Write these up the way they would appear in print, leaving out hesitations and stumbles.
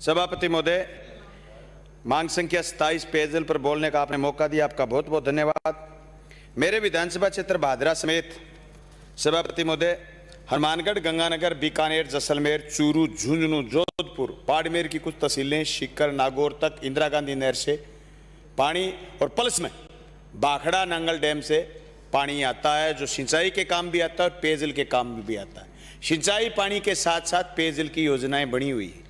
सभापति महोदय, मांग संख्या 27 पेयजल पर बोलने का आपने मौका दिया, आपका बहुत बहुत धन्यवाद। मेरे विधानसभा क्षेत्र भादरा समेत सभापति महोदय हनुमानगढ़, गंगानगर, बीकानेर, जैसलमेर, चूरू, झुंझुनू, जोधपुर, बाड़मेर की कुछ तहसीलें, सीकर, नागौर तक इंदिरा गांधी नहर से पानी और पल्स में बाखड़ा नांगल डैम से पानी आता है, जो सिंचाई के काम भी आता है और पेयजल के काम में भी आता है। सिंचाई पानी के साथ साथ पेयजल की योजनाएं बनी हुई है।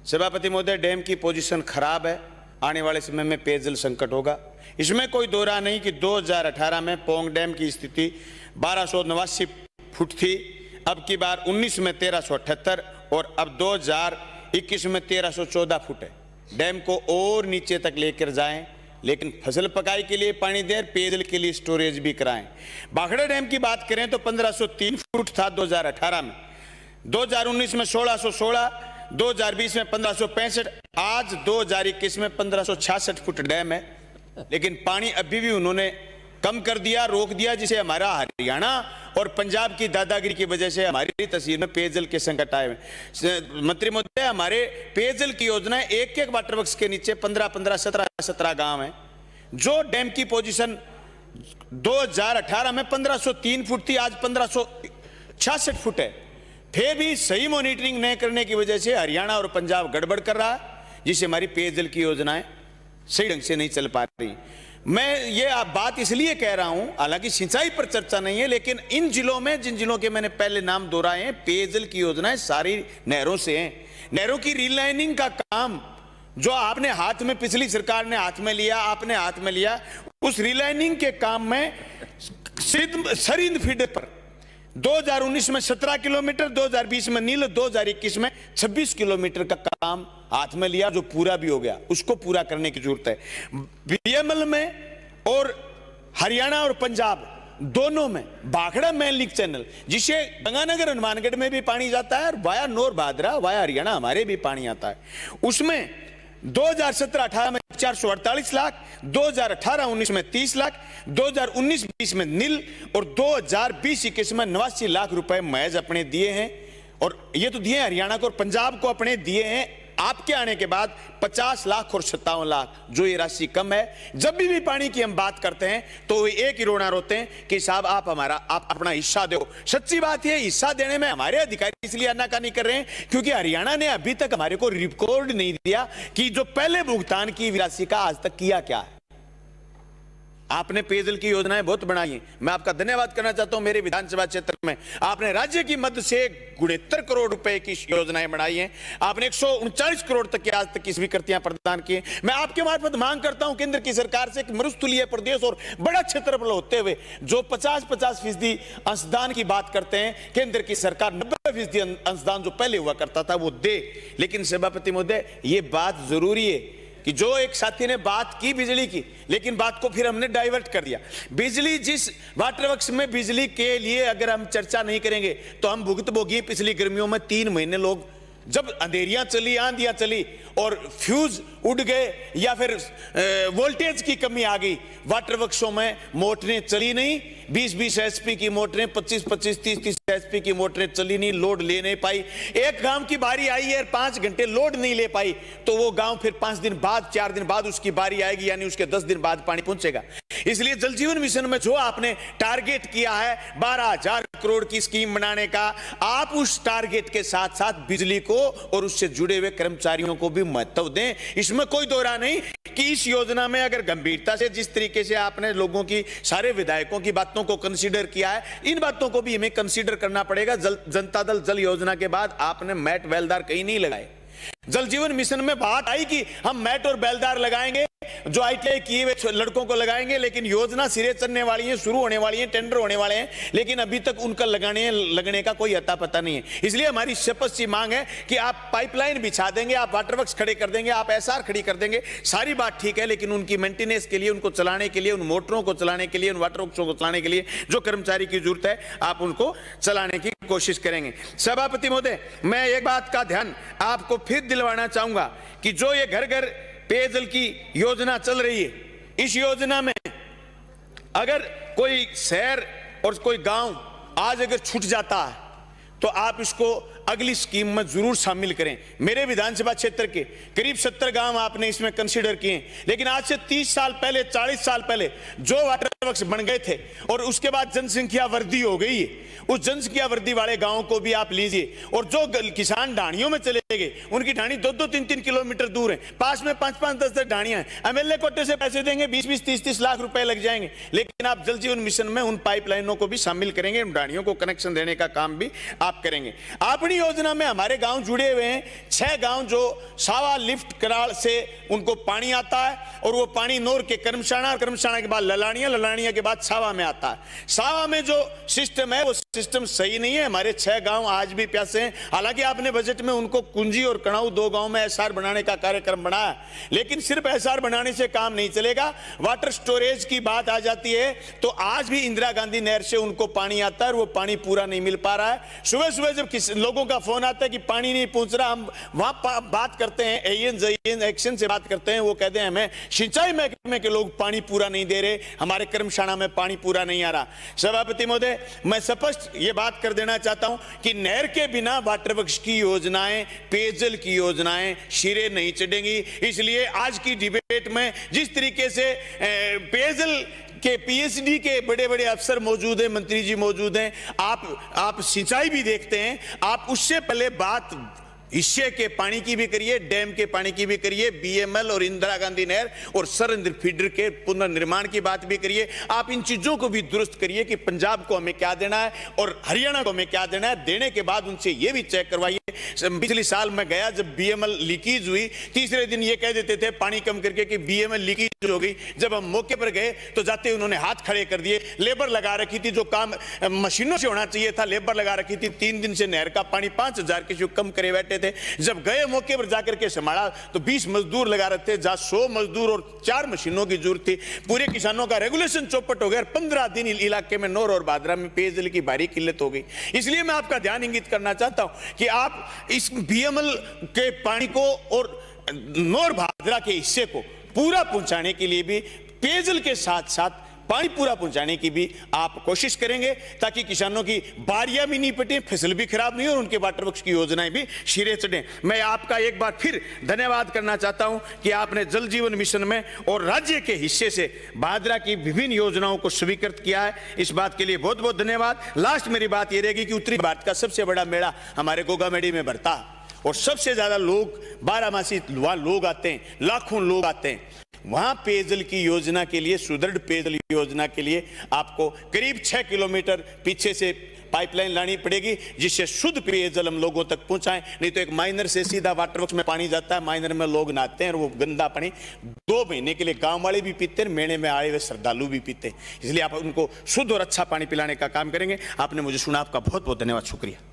सभापति महोदय, डैम की पोजीशन खराब है, आने वाले समय में पेयजल संकट होगा। इसमें कोई दो राय नहीं कि 2018 में पोंग डैम की स्थिति 1289 फुट थी, अब की बार 19 में 1378 और अब 2021 में 1314 फुट है। डैम को और नीचे तक लेकर जाएं, लेकिन फसल पकाई के लिए पानी दें, पेयजल के लिए स्टोरेज भी कराएं। बाखड़ा डैम की बात करें तो 1503 फुट था 2018 में, 2019 में 1616, 2020 में 1565, आज 2021 में 1566 फुट डैम है, लेकिन पानी अभी भी उन्होंने कम कर दिया, रोक दिया, जिसे हमारा हरियाणा और पंजाब की दादागिरी की वजह से हमारी तहसील में पेयजल के संकट आए हैं। मंत्री महोदय, हमारे पेयजल की योजना एक एक वाटर वर्क्स के नीचे 15-15, 17-17 गांव हैं। जो डैम की पोजीशन 2018 में 1503 फुट थी, आज 1566 फुट है। फिर भी सही मॉनिटरिंग नहीं करने की वजह से हरियाणा और पंजाब गड़बड़ कर रहा है, जिससे हमारी पेयजल की योजनाएं सही ढंग से नहीं चल पा रही। मैं ये बात इसलिए कह रहा हूं, हालांकि सिंचाई पर चर्चा नहीं है, लेकिन इन जिलों में, जिन जिलों के मैंने पहले नाम दोहराए हैं, पेयजल की योजनाएं सारी नहरों से हैं। नहरों की रीलाइनिंग का काम जो आपने हाथ में, पिछली सरकार ने हाथ में लिया, आपने हाथ में लिया, उस रीलाइनिंग के काम में सरिंद फीडर पर 2019 में 17 किलोमीटर, 2020 में नील, 2021 में 26 किलोमीटर का काम हाथ में लिया, जो पूरा भी हो गया। उसको पूरा करने की जरूरत है। बीएमएल में और हरियाणा और पंजाब दोनों में बाखड़ा मेन लीक चैनल, जिसे गंगानगर, हनुमानगढ़ में भी पानी जाता है और वाया नोर भादरा, वाया हरियाणा हमारे भी पानी आता है। उसमें 2017-18 में 448 लाख, 2018-19 में 30 लाख, 2019-20 में नील और 2020-21 में 89 लाख रुपए महज अपने दिए हैं। और ये तो दिए हरियाणा को और पंजाब को अपने दिए हैं आपके आने के बाद 50 लाख और 57 लाख, जो ये राशि कम है। जब भी पानी की हम बात करते हैं तो एक ही रोना रोते हैं कि साहब आप अपना हिस्सा दो। सच्ची बात है, हिस्सा देने में हमारे अधिकारी इसलिए आनाकानी कर रहे हैं क्योंकि हरियाणा ने अभी तक हमारे को रिकॉर्ड नहीं दिया कि जो पहले भुगतान की राशि का आज तक किया क्या है। आपने पेयजल की योजनाएं बहुत बनाई हैं, मैं आपका धन्यवाद करना चाहता हूं। मेरे विधानसभा क्षेत्र में आपने राज्य की मदद से 69 करोड़ रुपए की योजनाएं बनाई हैं। आपने 139 करोड़ तक की आज तक की स्वीकृतियां प्रदान की। मैं आपके मार्फत मांग करता हूं केंद्र की सरकार से कि मरुस्थलीय प्रदेश और बड़ा क्षेत्रफल होते हुए जो 50% अंशदान की बात करते हैं, केंद्र की सरकार 90% अंशदान जो पहले हुआ करता था वो दे। लेकिन सभापति महोदय, ये बात जरूरी है कि जो एक साथी ने बात की बिजली की, लेकिन बात को फिर हमने डाइवर्ट कर दिया। बिजली, जिस वाटर वर्क्स में बिजली के लिए अगर हम चर्चा नहीं करेंगे तो हम भुगत भोगी। पिछली गर्मियों में 3 महीने लोग, जब अंधेरियां चली, आंधियां चली और फ्यूज उड़ गए या फिर वोल्टेज की कमी आ गई, वाटर वर्क्सों में मोटरें चली नहीं। 20-20 एचपी की मोटरें, 25-25, 30-30 एचपी की मोटरें चली नहीं, लोड ले नहीं पाई। एक गांव की बारी आई है, 5 घंटे लोड नहीं ले पाई, तो वो गांव फिर 5 दिन बाद, 4 दिन बाद उसकी बारी आएगी, यानी उसके 10 दिन बाद पानी पहुंचेगा। इसलिए जल जीवन मिशन में जो आपने टारगेट किया है 12,000 करोड़ की स्कीम बनाने का, आप उस टारगेट के साथ साथ बिजली को और उससे जुड़े हुए कर्मचारियों को भी महत्व दें। इसमें कोई दो राय नहीं कि इस योजना में अगर गंभीरता से, जिस तरीके से आपने लोगों की, सारे विधायकों की बातों को कंसीडर किया है, इन बातों को भी हमें कंसीडर करना पड़ेगा। जनता दल जल योजना के बाद आपने मैट बेलदार कहीं नहीं लगाए। जल जीवन मिशन में बात आई कि हम मैट और बेलदार लगाएंगे, जो आईटीआई किए हुए लड़कों को लगाएंगे, लेकिन योजना सिरे चढ़ने वाली है, शुरू होने वाली है, टेंडर होने वाले हैं, लेकिन अभी तक उनका लगने का कोई अता पता नहीं है। इसलिए हमारी शपथ सी मांग है कि आप पाइपलाइन बिछा देंगे, आप वाटर वर्क्स खड़े कर देंगे, आप एसआर खड़ी कर देंगे, सारी बात ठीक है, लेकिन उनकी मेंटेनेंस के लिए, उनको चलाने के लिए, उन मोटरों को चलाने के लिए, उन वाटर वर्क्सों को चलाने के लिए जो कर्मचारी की जरूरत है, आप उनको चलाने की कोशिश करेंगे। सभापति महोदय, मैं एक बात का ध्यान आपको फिर दिलवाना चाहूंगा कि जो ये घर घर पेयजल की योजना चल रही है, इस योजना में अगर कोई शहर और कोई गांव आज अगर छूट जाता है तो आप इसको अगली स्कीम में जरूर शामिल करें। मेरे विधानसभा क्षेत्र के करीब 70 गांव आपने इसमें कंसीडर किए, लेकिन आज से 30 साल पहले 40 साल पहले जो वाटर वर्क्स बन गए थे और उसके बाद जनसंख्या वृद्धि हो गई है, उस जनसंख्या वृद्धि वाले गांवों को भी आप लीजिए। और जो किसान ढाणियों में चले गए, उनकी ढाणी 2-2, 3-3 किलोमीटर दूर है, पास में 5-5, 10-10 ढाणियां हैं। एमएलए कोटे से पैसे देंगे, 20-20, 30-30 लाख रुपए लग जाएंगे, लेकिन आप जल जीवन मिशन में उन पाइपलाइनों को भी शामिल करेंगे, उन ढाणियों को कनेक्शन देने का काम भी आप करेंगे। अपनी योजना में हमारे गांव जुड़े हुए हैं, 6 गांव जो सावा लिफ्ट कराल से उनको पानी आता है, और वो पानी नोर के कर्मशाणा, कर्मशाणा के बाद ललानिया, ललानिया के बाद सावा में आता है। सावा में जो सिस्टम है वो सिस्टम सही नहीं है, हमारे 6 गांव आज भी प्यासे हैं। हालांकि आपने बजट में उनको कुंजी और कणाऊ 2 गांव में एसआर बनाने का कार्यक्रम बनाया, लेकिन सिर्फ एसआर बनाने से काम नहीं चलेगा। वाटर स्टोरेज की बात आ जाती है तो आज भी इंदिरा गांधी नहर से उनको पानी आता है और वो पानी पूरा नहीं मिल पा रहा है। सुबह सुबह जब लोगों का फोन आता है कि पानी नहीं पहुंच रहा, हम वहां बात करते हैं, एएन एक्शन से बात करते हैं, वो कहते हैं हमें सिंचाई महकमे के लोग पानी पूरा नहीं दे रहे, हमारे कर्मशाणा में पानी पूरा नहीं आ रहा। सभापति महोदय, मैं स्पष्ट ये बात कर देना चाहता हूं कि नहर के बिना वाटर वर्क्स की योजनाएं, पेयजल की योजनाएं सिरे नहीं चढ़ेंगी। इसलिए आज की डिबेट में जिस तरीके से पेयजल के पीएचडी के बड़े बड़े अफसर मौजूद हैं, मंत्री जी मौजूद हैं, आप सिंचाई भी देखते हैं, आप उससे पहले बात हिस्से के पानी की भी करिए, डैम के पानी की भी करिए, बीएमएल और इंदिरा गांधी नहर और सरंद फीडर के पुनर्निर्माण की बात भी करिए। आप इन चीजों को भी दुरुस्त करिए कि पंजाब को हमें क्या देना है और हरियाणा को हमें क्या देना है। देने के बाद उनसे यह भी चेक करवाइए। पिछले साल मैं गया, जब बीएमएल लीकेज हुई, तीसरे दिन ये कह देते थे पानी कम करके कि बीएमएल लीकेज हो गई। जब हम मौके पर गए तो जाते उन्होंने हाथ खड़े कर दिए। लेबर लगा रखी थी, जो काम मशीनों से होना चाहिए था, लेबर लगा रखी थी। 3 दिन से नहर का पानी 5000 के कम करे बैठे थे। जब गए मौके पर जाकर के संभाला तो 20 मजदूर लगा रखे थे, जहां 100 मजदूर और 4 मशीनों की जरूरत थी। पूरे किसानों का रेगुलेशन चौपट हो गया। 15 दिन इलाके में नौर और भादरा में पेयजल की भारी किल्लत हो गई। इसलिए मैं आपका ध्यान इंगित करना चाहता हूं कि आप इस बीएमएल के पानी को और नौर भादरा के हिस्से को पूरा पहुंचाने के लिए भी, पेयजल के साथ साथ पानी पूरा पहुंचाने की भी आप कोशिश करेंगे, ताकि किसानों की बारियां भी नहीं पटे, फसल भी खराब नहीं हो और उनके वाटर वर्क्स की योजनाएं भी सिरे चढ़े। मैं आपका एक बार फिर धन्यवाद करना चाहता हूं कि आपने जल जीवन मिशन में और राज्य के हिस्से से भादरा की विभिन्न योजनाओं को स्वीकृत किया है। इस बात के लिए बहुत बहुत धन्यवाद। लास्ट मेरी बात यह रहेगी कि उत्तरी भारत का सबसे बड़ा मेला हमारे गोगामेडी में भरता है और सबसे ज्यादा लोग 12 मासी वहां लोग आते हैं, लाखों लोग आते हैं। वहां पेयजल की योजना के लिए, सुदृढ़ पेयजल योजना के लिए आपको करीब 6 किलोमीटर पीछे से पाइपलाइन लानी पड़ेगी, जिससे शुद्ध पेयजल हम लोगों तक पहुंचाएं। नहीं तो एक माइनर से सीधा वाटर वर्क्स में पानी जाता है, माइनर में लोग नहाते हैं और वो गंदा पानी 2 महीने के लिए गांव वाले भी पीते हैं, मेले में आए हुए श्रद्धालु भी पीते हैं। इसलिए आप उनको शुद्ध और अच्छा पानी पिलाने का काम करेंगे। आपने मुझे सुना, आपका बहुत बहुत धन्यवाद, शुक्रिया।